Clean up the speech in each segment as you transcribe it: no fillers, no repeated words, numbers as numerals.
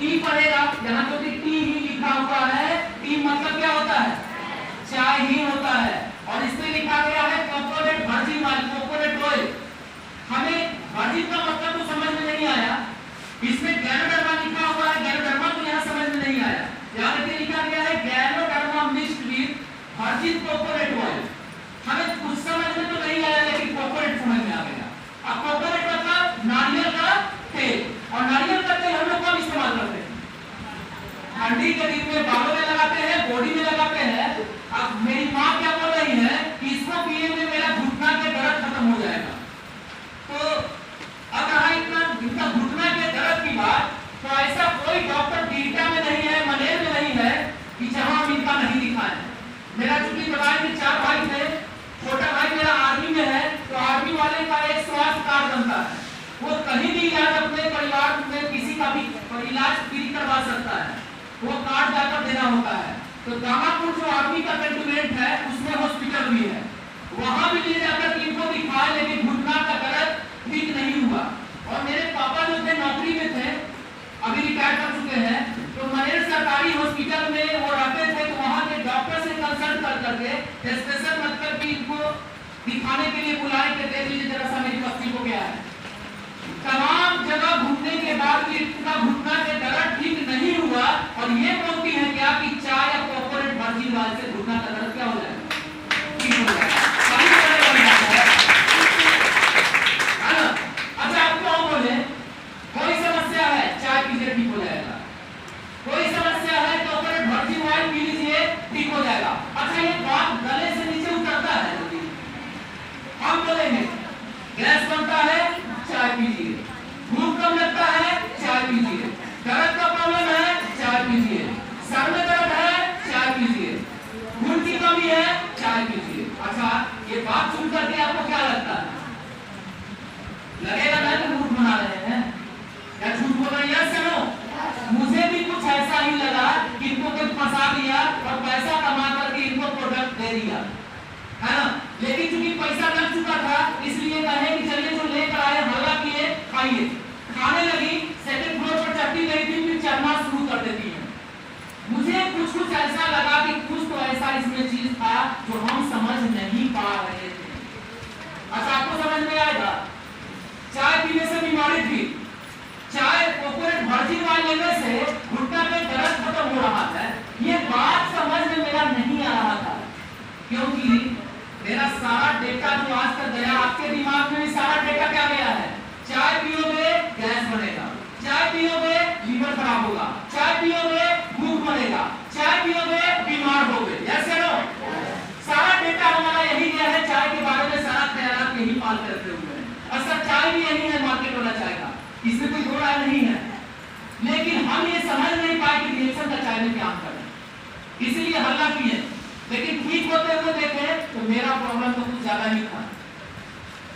T पड़ेगा, यहाँ तो टी ही लिखा हुआ है, टी मतलब क्या होता है, चाय ही होता है। और इसमें लिखा गया है coconut virgin oil, coconut oil. हमें वर्जिन का मतलब तो समझ में नहीं आया, इसमें गैनोडर्मा लिखा हुआ है, गैनोडर्मा तो यहाँ समझ में नहीं आया। यहाँ देखिए लिखा गया है ganoderma mixed with virgin coconut oil. हमें कुछ समझ में तो नहीं आया, लेकिन कोकोनट समझ में आ गया। अब कोकोनट मतलब नारियल का तेल, और नारियल का तेल हम लोग कब इस्तेमाल करते हैं, ठंडी के दिन में बालों में लगाते हैं, बॉडी में लगाते हैं। अब मेरी माँ क्या बोल रही है कि इसको पीने में मेरा घुटना के दर्द खत्म हो जाएगा। तो अब रहा इनका घुटना के दर्द की बात, तो ऐसा कोई डॉक्टर बीटा में नहीं है, मनेर में नहीं है कि जहां हम इनका नहीं दिखाएं। मेरा चूंकि बताया कि 4 भाई थे, छोटा भाई मेरा आर्मी में है, तो आर्मी वाले का एक स्वास्थ्य कार्ड बनता है, वो कहीं भी इलाज अपने परिवार में किसी का भी इलाज फ्री करवा सकता है, वो कार्ड जाकर देना होता है। तो दामापुर जो आर्मी का कैंटोनमेंट है उसमें हॉस्पिटल भी है, वहां भी ले जाकर इनको दिखाया, लेकिन घुटना का दर्द ठीक नहीं हुआ। और मेरे पापा जो थे नौकरी में थे, अभी रिटायर कर चुके हैं, तो मनेर सरकारी हॉस्पिटल में वो रहते थे, तो वहां के डॉक्टर से कंसल्ट कर करके स्पेशल मतलब कि इनको दिखाने के लिए बुलाए के देख लीजिए जरा सा मेरी बच्ची को क्या है। तमाम जगह घूमने के बाद भी इनका घुटना के दर्द ठीक नहीं हुआ, और ये बोलती है क्या कि चाय या कोकोनट वर्जिन ऑयल से घुटना का दर्द क्या हो जाएगा, ठीक हो जाएगा। अच्छा आप क्यों बोले कोई समस्या है चाय पीजिए ठीक हो जाएगा, कोई समस्या है कोकोनट वर्जिन ऑयल पी लीजिए ठीक हो जाएगा। अच्छा ये बात गले से नीचे उतरता है, हम बोलेंगे गैस बनता है चाय पीजिए, भूख कम लगता है चाय पीजिए, दर्द का प्रॉब्लम है चाय पीजिए, सर में दर्द है चाय पीजिए, खून की कमी है चाय पीजिए। अच्छा ये बात सुन करके आपको क्या लगता है, लगेगा ना कि झूठ बना रहे हैं या झूठ बोल रहे हैं? सुनो, मुझे भी कुछ ऐसा ही लगा कि इनको कोई फंसा दिया और पैसा कमा करके इनको प्रोडक्ट दे दिया, है ना। लेकिन चूंकि पैसा लग चुका था, इसलिए कहे कि चलिए जो लेकर आए हल्ला किए खाइए, खाने लगी, सेकंड फ्लोर पर चढ़ती गई थी, फिर चढ़ना शुरू कर देती है। मुझे कुछ ऐसा लगा कि कुछ तो ऐसा इसमें चीज था जो हम समझ नहीं पा रहे थे। अच्छा आपको समझ में आएगा, चाय पीने से बीमारी थी, चाय कोकोनट वर्जिन ऑयल लेने से घुटना में दर्द खत्म हो रहा है, ये बात समझ में मेरा नहीं आ रहा था, क्योंकि मेरा सारा डेटा जो आज तक गया, आपके दिमाग में भी सारा डेटा क्या गया है, चाय पियोगे गैस बनेगा, चाय पियोगे लीवर खराब होगा, चाय पियोगे भूख मरेगा, चाय पियोगे बीमार होगे, यस या नो। सारा डेटा हमारा यही गया है, चाय के बारे में सारा ख्याल यही पाल के रखे हुए हैं। असल चाय भी यही है मार्केट वाला चाय का, इसमें कोई दो राय नहीं है, लेकिन हम ये समझ नहीं पाए कि रिएक्शन का चाय में क्या अंतर है, इसलिए हल्ला किए। लेकिन ठीक होते हुए देखे तो मेरा प्रॉब्लम तो कुछ ज्यादा ही था,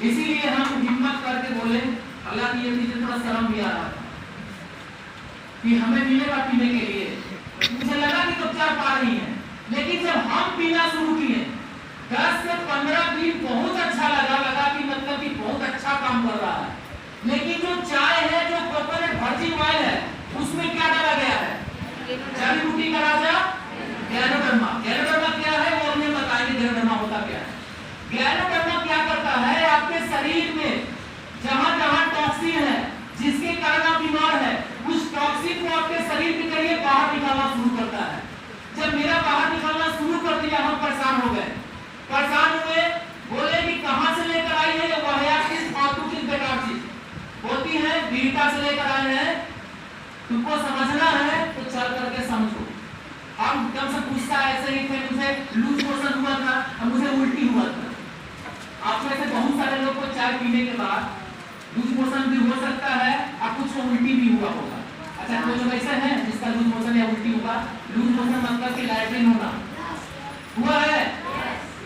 इसीलिए हम हिम्मत करके बोले, हालांकि ये मुझे थोड़ा शर्म भी आ रहा था कि हमें मिलेगा पीने के लिए। मुझे लगा कि कब 4 पा रही है, लेकिन जब हम पीना शुरू किए 10 से 15 दिन बहुत अच्छा लगा कि मतलब कि बहुत अच्छा काम कर रहा है। लेकिन जो चाय है, जो कोकोनट वर्जिन ऑयल है, उसमें क्या डाला गया है, जड़ी बूटी का राजा गैनोडर्मा। गैनोडर्मा क्या है वो हमें बताएंगे, गैनोडर्मा होता क्या है। गैनोडर्मा क्या करता है, आपके शरीर में जहां जहां टॉक्सिन है, जिसके कारण आप बीमार है, उस टॉक्सिन को आपके शरीर के जरिए बाहर निकालना शुरू करता है। जब मेरा बाहर निकालना शुरू कर दिया, हम परेशान हो गए, परेशान हुए, बोले कि कहां से लेकर आई है ये वाहियात चीज, फालतू चीज, बेकार चीज। बोलती है बीटा से लेकर आए हैं, तुमको समझना है तो चल करके समझो। हम कम से पूछता ऐसे ही थे, मुझे लूज मोशन हुआ था और मुझे उल्टी हुआ था। आप में से बहुत सारे लोग को चाय पीने के बाद लूज मोशन भी हो सकता है और कुछ को उल्टी भी हुआ होगा। अच्छा कोई लोग ऐसे हैं जिसका लूज मोशन या उल्टी हुआ, लूज मोशन मतलब कि लैट्रिन होना हुआ है,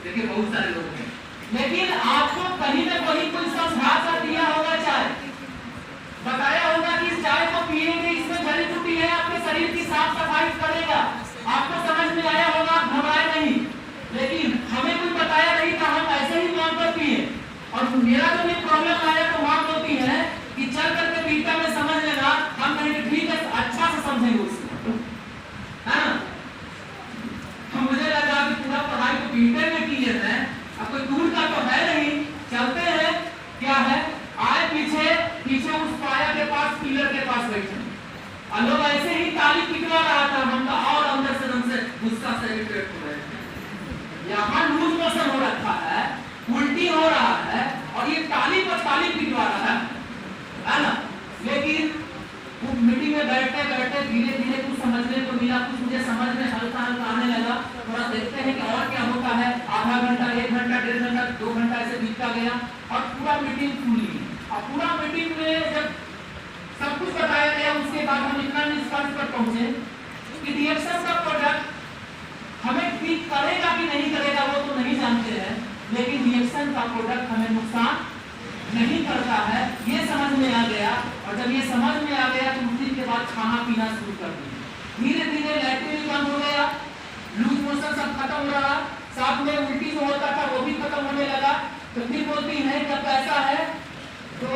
देखिए बहुत सारे लोग हैं। लेकिन आपको कहीं ना कहीं कोई समझा कर दिया होगा, चाय बताया होगा कि इस चाय को पिएंगे, इसमें जड़ी बूटी है, आपके शरीर की साफ सफाई करेगा, आपको समझ में आया होगा, घबराए नहीं। लेकिन हमें कोई बताया नहीं था, हम ऐसे ही मान कर पिए। और मेरा जो भी प्रॉब्लम आया तो मां बोलती है कि चल करके बीटा में समझ लेना, हम कहेंगे ठीक है, अच्छा से और लोग ऐसे ही ताली पिटवा रहा था, हम और अंदर से हमसे गुस्सा से इरिटेट हो रहे थे। यहाँ लूज मोशन हो रखा है, उल्टी हो रहा है, और ये ताली पर ताली पिटवा रहा है ना। लेकिन मीटिंग में बैठते बैठते धीरे धीरे कुछ समझने को मिला, कुछ मुझे समझ में हल्का हल्का आने लगा। थोड़ा देखते हैं कि और क्या होता है। आधा घंटा, 1 घंटा, 1.5 घंटा, 2 घंटा ऐसे बीतता गया और पूरा मीटिंग खुली। और पूरा मीटिंग में जब सब कुछ बताया गया, उसके बाद हम इतना निष्कर्ष पर पहुंचे कि रिएक्शन का प्रोडक्ट हमें ठीक करेगा कि नहीं करेगा वो तो नहीं जानते हैं, लेकिन रिएक्शन का प्रोडक्ट हमें नुकसान नहीं करता है, ये समझ में आ गया। और जब ये समझ में आ गया तो उस दिन के बाद खाना पीना शुरू कर दिया। धीरे धीरे लैट्रिन बंद हो गया, लूज मोशन सब खत्म हो रहा, साथ में उल्टी जो होता था वो भी खत्म होने लगा। तो फिर बोलती है जब ऐसा है तो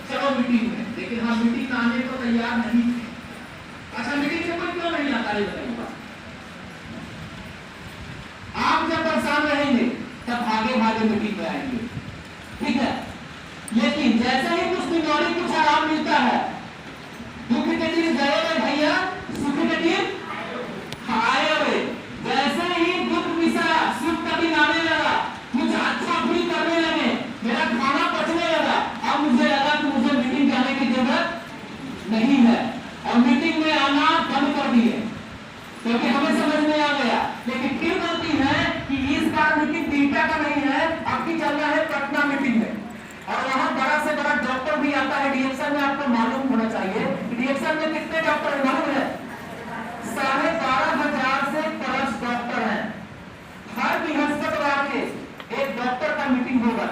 चलो मीटिंग में, लेकिन हम मीटिंग में आने को तैयार नहीं थे। अच्छा, मीटिंग से कोई क्यों नहीं आता है बताइए? आप जब परेशान रहेंगे तब भागे भागे मीटिंग में आएंगे, ठीक है। लेकिन जैसे ही कुछ दिन कुछ आराम मिलता है, दुख के दिन गए हुए भैया, सुख के दिन आए हुए। जैसे ही दुख मिसा सुख का दिन आने लगा, कुछ अच्छा फील करने लगे, मेरा खाना पचने लगा, अब मुझे लगा कि मुझे मीटिंग जाने की जरूरत नहीं है और मीटिंग में आना बंद कर दिए, क्योंकि हमें समझ में आ गया। लेकिन फिर बोलती है कि इस बार मीटिंग बीटा का नहीं है, आपकी चल रहा है पटना मीटिंग में, और वहां बड़ा से बड़ा डॉक्टर भी आता है। रिएक्शन में आपको मालूम होना चाहिए, रिएक्शन में कितने डॉक्टर मालूम है? 12,500 से प्लस डॉक्टर हैं। हर बृहस्पतिवार के एक डॉक्टर का मीटिंग होगा।